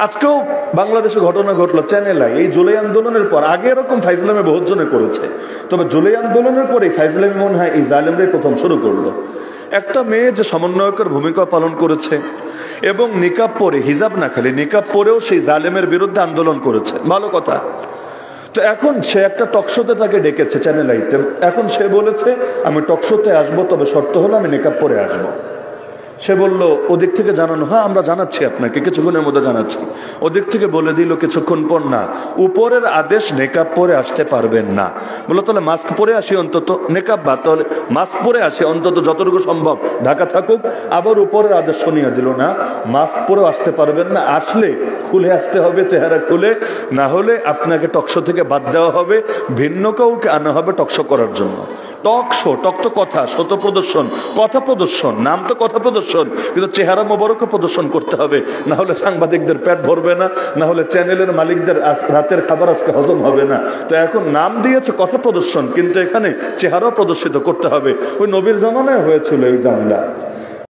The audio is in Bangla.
আজকেও বাংলাদেশে ঘটনা ঘটলো চ্যানেল এই জুলাই আন্দোলনের পর। আগে এরকম ফাইজলামে বহুত জনে করেছে, তবে জুলাই আন্দোলনের পরে ফাইজলামে মনে হয় এই জালেমরাই প্রথম শুরু করলো। একটা মেয়ে যে সমন্বয়কের ভূমিকা পালন করেছে এবং নিকাব পরে, হিজাব না খালি নিকাব পরেও সেই জালেমের বিরুদ্ধে আন্দোলন করেছে, ভালো কথা। তো এখন সে একটা টকশোতে তাকে ডেকেছে চ্যানেল আইতে। এখন সে বলেছে আমি টকশোতে আসবো, তবে শর্ত হলো আমি নিকাব পরে আসবো। সে বলল ওদিক থেকে জানানো, হ্যাঁ আমরা জানাচ্ছি আপনাকে, কিছুক্ষণের মধ্যে জানাচ্ছি। ওদিক থেকে বলে দিল কিছুক্ষণ পর, না উপরের আদেশ নেকাব পরে আসতে পারবেন না। বললো তাহলে মাস্ক পরে আসি অন্তত, নেকাব বাদ, তাহলে মাস্ক পরে আসি অন্তত যতটুকু সম্ভব, ঢাকা থাকুক। আবার উপরের আদেশ শুনিয়ে দিল না মাস্ক পরেও আসতে পারবেন না, আসলে খুলে আসতে হবে, চেহারা খুলে, না হলে আপনাকে টকশো থেকে বাদ দেওয়া হবে, ভিন্ন কাউকে আনা হবে টকশো করার জন্য। টক শো, টক তো কথা, শত প্রদর্শন, কথা প্রদর্শন, নাম তো কথা প্রদর্শন, কিন্তু চেহারা মোবারকও প্রদর্শন করতে হবে, না হলে সাংবাদিকদের পেট ভরবে না, না হলে চ্যানেলের মালিকদের রাতের খাবার আজকে হজম হবে না। তো এখন নাম দিয়েছে কথা প্রদর্শন, কিন্তু এখানে চেহারাও প্রদর্শিত করতে হবে। ওই নবীর জামানায় হয়েছিল এই জামলা।